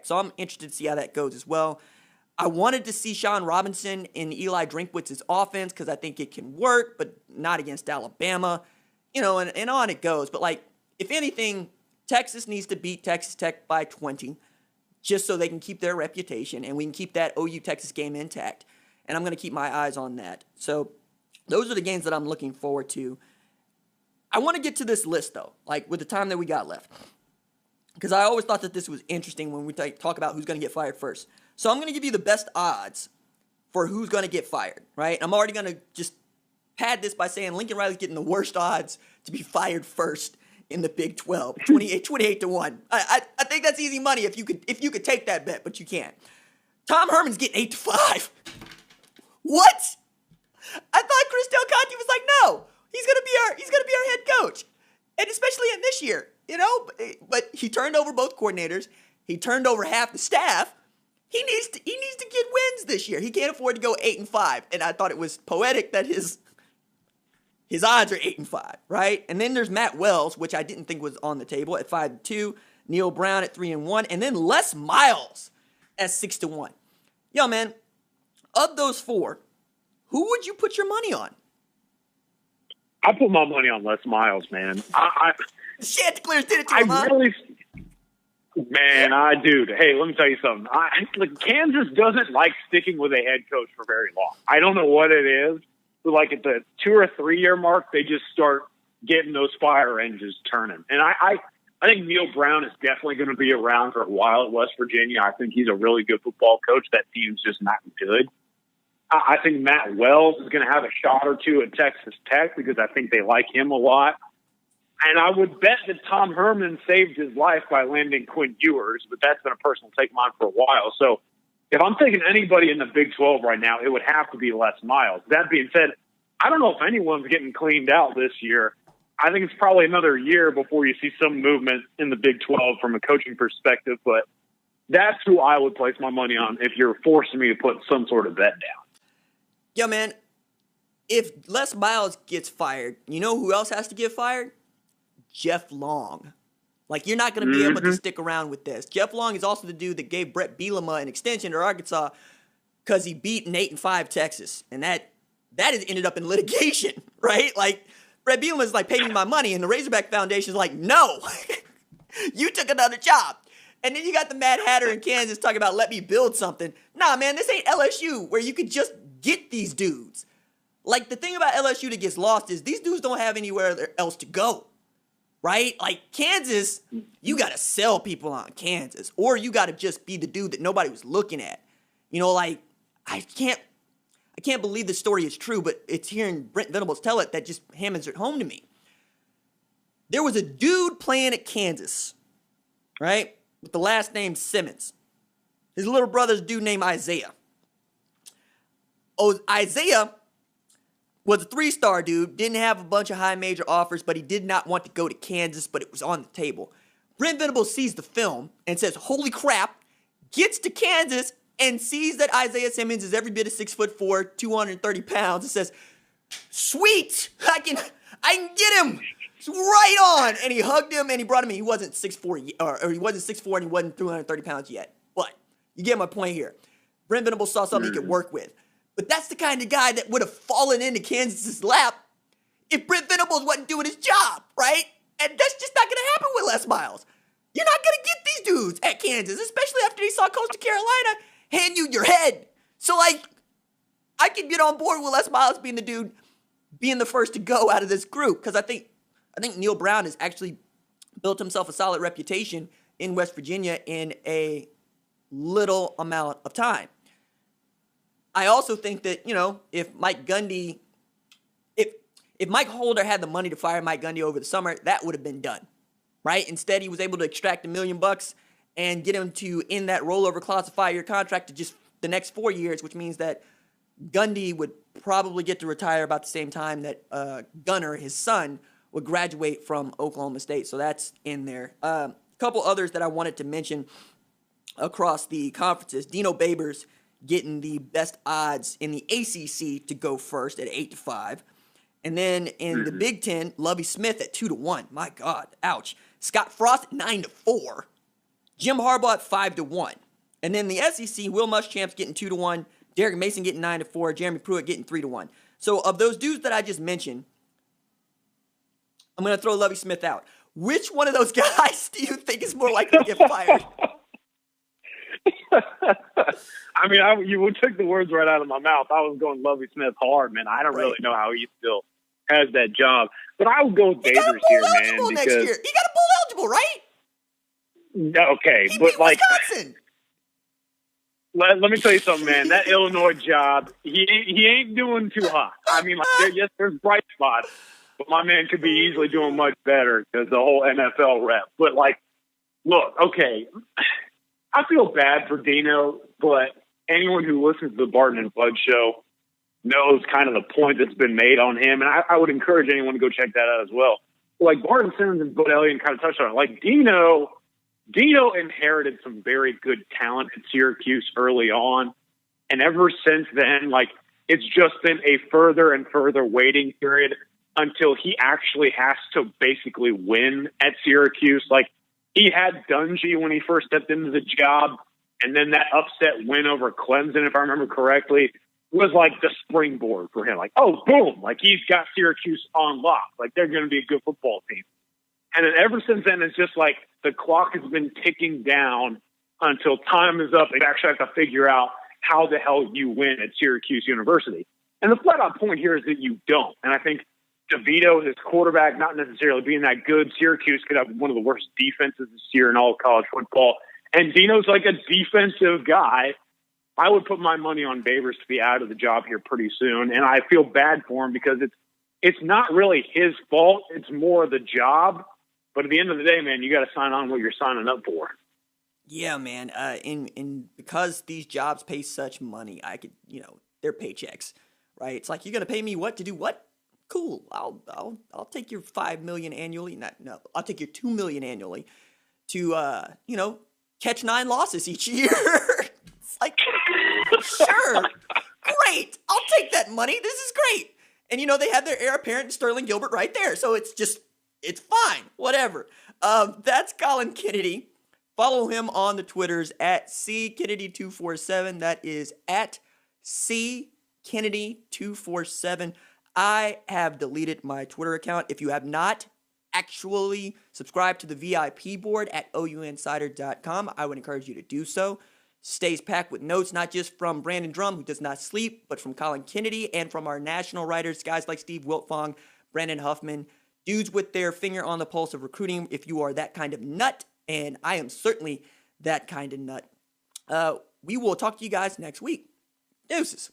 So I'm interested to see how that goes as well. I wanted to see Sean Robinson in Eli Drinkwitz's offense because I think it can work, but not against Alabama, and on it goes. But, like, if anything, Texas needs to beat Texas Tech by 20 just so they can keep their reputation and we can keep that OU-Texas game intact. And I'm going to keep my eyes on that. So those are the games that I'm looking forward to. I want to get to this list, though, like with the time that we got left, because I always thought that this was interesting when we talk about who's going to get fired first. So I'm going to give you the best odds for who's going to get fired, right? I'm already going to just pad this by saying Lincoln Riley's getting the worst odds to be fired first in the Big 12, 28 to 1. I think that's easy money if you could take that bet, but you can't. Tom Herman's getting 8 to 5. What? I thought Chris Del Conte was like, no, he's gonna be our head coach, and especially in this year, But he turned over both coordinators. He turned over half the staff. He needs to get wins this year. He can't afford to go 8 and 5. And I thought it was poetic that his odds are 8 and 5, right? And then there's Matt Wells, which I didn't think was on the table at 5-2. Neil Brown at 3-1, and then Les Miles at 6-1. Yo, man, of those four, who would you put your money on? I put my money on Les Miles, man. Chanticleers did it to him, huh? Man, I do. Hey, let me tell you something. Kansas doesn't like sticking with a head coach for very long. I don't know what it is, but like at the 2 or 3 year mark, they just start getting those fire engines turning. And I think Neil Brown is definitely going to be around for a while at West Virginia. I think he's a really good football coach. That team's just not good. I think Matt Wells is going to have a shot or two at Texas Tech because I think they like him a lot. And I would bet that Tom Herman saved his life by landing Quinn Ewers, but that's been a personal take of mine for a while. So if I'm taking anybody in the Big 12 right now, it would have to be Les Miles. That being said, I don't know if anyone's getting cleaned out this year. I think it's probably another year before you see some movement in the Big 12 from a coaching perspective, but that's who I would place my money on if you're forcing me to put some sort of bet down. Yo, man, if Les Miles gets fired, you know who else has to get fired? Jeff Long. Like, you're not going to be able to stick around with this. Jeff Long is also the dude that gave Brett Bielema an extension to Arkansas because he beat an 8-5 Texas. And that has ended up in litigation, right? Like, Brett Bielema is like, pay me my money. And the Razorback Foundation is like, no, you took another job. And then you got the Mad Hatter in Kansas talking about let me build something. Nah, man, this ain't LSU where you could just get these dudes. Like, the thing about LSU that gets lost is these dudes don't have anywhere else to go, right? Like, Kansas, you got to sell people on Kansas, or you got to just be the dude that nobody was looking at. Like, I can't believe the story is true, but it's hearing Brent Venables tell it that just hammers it home to me. There was a dude playing at Kansas, right, with the last name Simmons. His little brother's a dude named Isaiah. Isaiah was a 3-star dude, didn't have a bunch of high major offers, but he did not want to go to Kansas, but it was on the table. Brent Venables sees the film and says, holy crap, gets to Kansas and sees that Isaiah Simmons is every bit of 6'4", 230 pounds, and says, sweet, I can get him. It's right on. And he hugged him and he brought him in. He wasn't 6'4", or he wasn't 6'4", and he wasn't 330 pounds yet. But you get my point here. Brent Venables saw something he could work with. But that's the kind of guy that would have fallen into Kansas' lap if Brent Venables wasn't doing his job, right? And that's just not going to happen with Les Miles. You're not going to get these dudes at Kansas, especially after they saw Coastal Carolina hand you your head. So, like, I can get on board with Les Miles being the dude, being the first to go out of this group, because I think Neil Brown has actually built himself a solid reputation in West Virginia in a little amount of time. I also think that, if Mike Gundy, if Mike Holder had the money to fire Mike Gundy over the summer, that would have been done, right? Instead, he was able to extract $1 million and get him to end that rollover clause of 5-year contract to just the next 4 years, which means that Gundy would probably get to retire about the same time that Gunner, his son, would graduate from Oklahoma State. So that's in there. A couple others that I wanted to mention across the conferences. Dino Babers getting the best odds in the ACC to go first at 8-5. And then in the Big Ten, Lovie Smith at 2-1. My God, ouch. Scott Frost at 9-4. Jim Harbaugh at 5-1. And then the SEC, Will Muschamp's getting 2-1, Derek Mason getting 9-4, Jeremy Pruitt getting 3-1. So of those dudes that I just mentioned, I'm going to throw Lovie Smith out. Which one of those guys do you think is more likely to get fired? I mean, you took the words right out of my mouth. I was going Lovie Smith hard, man. I don't really know how he still has that job. But I would go with Babers here, man. Because next year. He got a bowl eligible, right? Okay, he but beat Wisconsin. Let me tell you something, man. That Illinois job, he ain't doing too hot. I mean, yes, there's bright spots, but my man could be easily doing much better because the whole NFL rep. But, look, okay, I feel bad for Dino, but anyone who listens to the Barton and Bud show knows kind of the point that's been made on him, and I would encourage anyone to go check that out as well. Barton Simmons and Bud Elliott kind of touched on it. Dino inherited some very good talent at Syracuse early on, and ever since then, it's just been a further and further waiting period until he actually has to basically win at Syracuse. He had Dungy when he first stepped into the job, and then that upset win over Clemson, if I remember correctly, was the springboard for him. Oh, boom, he's got Syracuse on lock. They're going to be a good football team. And then ever since then, it's just the clock has been ticking down until time is up. They actually have to figure out how the hell you win at Syracuse University. And the flat-out point here is that you don't. And I think DeVito, his quarterback, not necessarily being that good. Syracuse could have one of the worst defenses this year in all of college football. And Dino's a defensive guy. I would put my money on Babers to be out of the job here pretty soon. And I feel bad for him because it's not really his fault. It's more the job. But at the end of the day, man, you got to sign on what you're signing up for. Yeah, man. And because these jobs pay such money, I could, they're paychecks, right? It's you're gonna pay me what to do what? Cool. I'll take your $5 million annually. I'll take your $2 million annually to catch 9 losses each year. It's sure, great. I'll take that money. This is great. And they had their heir apparent Sterling Gilbert right there, so it's fine. Whatever. That's Colin Kennedy. Follow him on the Twitters at @CKennedy247. That is at @CKennedy247. I have deleted my Twitter account. If you have not actually subscribed to the VIP board at ouinsider.com, I would encourage you to do so. Stays packed with notes, not just from Brandon Drum, who does not sleep, but from Colin Kennedy and from our national writers, guys like Steve Wiltfong, Brandon Huffman, dudes with their finger on the pulse of recruiting if you are that kind of nut, and I am certainly that kind of nut. We will talk to you guys next week. Deuces.